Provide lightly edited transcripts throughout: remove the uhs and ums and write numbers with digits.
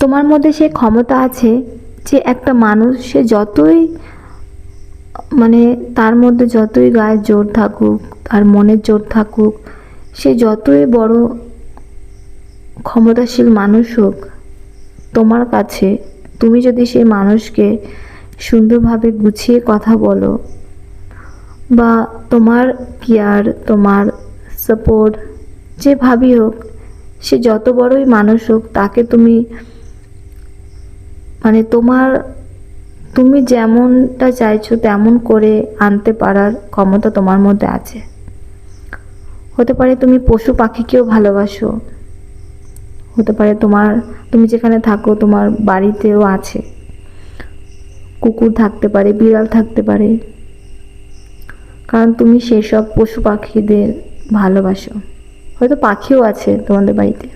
তোমার মধ্যে সে ক্ষমতা আছে যে একটা মানুষ সে যতই মানে তার মধ্যে যতই গায়ের জোর থাকুক, তার মনের জোর থাকুক, সে যতই বড় ক্ষমতাশীল মানুষ হোক, তোমার কাছে তুমি যদি সেই মানুষকে সুন্দরভাবে গুছিয়ে কথা বলো বা তোমার কেয়ার, তোমার সাপোর্ট যেভাবেই হোক, সে যত বড়ই মানুষ হোক তাকে তুমি মানে তুমি যেমনটা চাইছো তেমন করে আনতে পারার ক্ষমতা তোমার মধ্যে আছে। হতে পারে তুমি পশু পাখিকেও ভালোবাসো, হতে পারে তুমি যেখানে থাকো তোমার বাড়িতেও আছে কুকুর থাকতে পারে, বিড়াল থাকতে পারে, কারণ তুমি সেসব পশু পাখিদের ভালোবাসো। হয়তো পাখিও আছে তোমাদের বাড়িতে।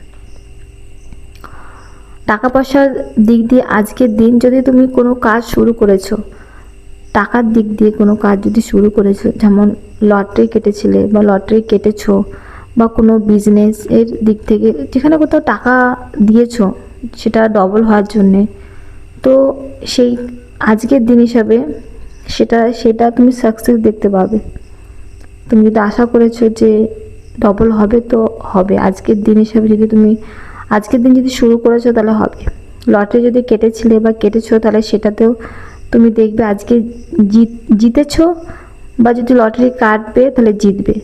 টাকা পয়সার দিক দিয়ে আজকের দিন যদি তুমি কোনো কাজ শুরু করেছো, টাকার দিক দিয়ে কোনো কাজ যদি শুরু করেছো, যেমন লটারি কেটেছিলে বা লটারি কেটেছো, বা কোনো বিজনেস এর দিক থেকে যেখানে কোথাও টাকা দিয়েছো সেটা ডবল হওয়ার জন্যে, তো সেই আজকের দিন হিসাবে সেটা তুমি সাকসেস দেখতে পাবে। তুমি যদি আশা করেছো যে ডবল হবে তো হবে, আজকের দিন হিসাবে যদি তুমি আজকের দিন যদি শুরু করেছো তাহলে হবে। লটারি যদি কেটেছিলে বা কেটেছো তাহলে সেটাতেও তুমি দেখবে আজকে জিতেছো, বা যদি লটারি কাটবে তাহলে জিতবে।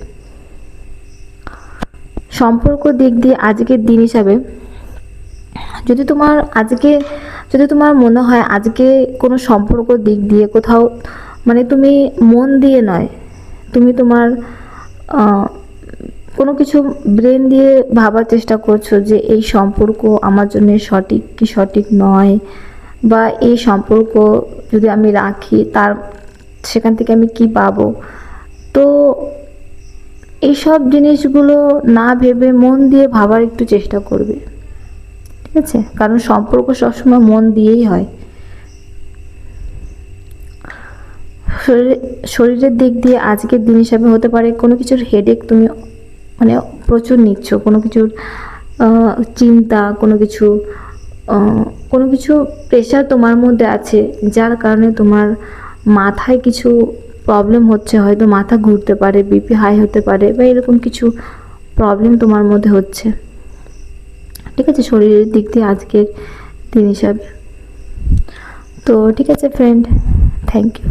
সম্পর্ক দিক দিয়ে আজকের দিন হিসাবে যদি তোমার মনে হয় আজকে কোনো সম্পর্ক দিক দিয়ে কোথাও মানে তুমি মন দিয়ে নয়, তুমি তোমার কোনো কিছু ব্রেন দিয়ে ভাবার চেষ্টা করছো যে এই সম্পর্ক আমার জন্য সঠিক কি সঠিক নয়, বা এই সম্পর্ক যদি আমি রাখি সেখান থেকে আমি কি পাবো, তো এইসব জিনিসগুলো না ভেবে মন দিয়ে ভাবার একটু চেষ্টা করবে, ঠিক আছে? কারণ সম্পর্ক সবসময় মন দিয়েই হয়। শরীরের দিক দিয়ে আজকের দিন হিসাবে হতে পারে কোনো কিছুর হেডেক তুমি মানে প্রচুর নিচ্ছ, কোনো কিছুর চিন্তা, কোনো কিছু প্রেশার তোমার মধ্যে আছে, যার কারণে তোমার মাথায় কিছু প্রবলেম হচ্ছে, হয়তো মাথা ঘুরতে পারে, বিপি হাই হতে পারে, বা এরকম কিছু প্রবলেম তোমার মধ্যে হচ্ছে, ঠিক আছে? শরীরের দিক দিয়ে আজকের দিন হিসাবে। তো ঠিক আছে ফ্রেন্ড, থ্যাংক ইউ।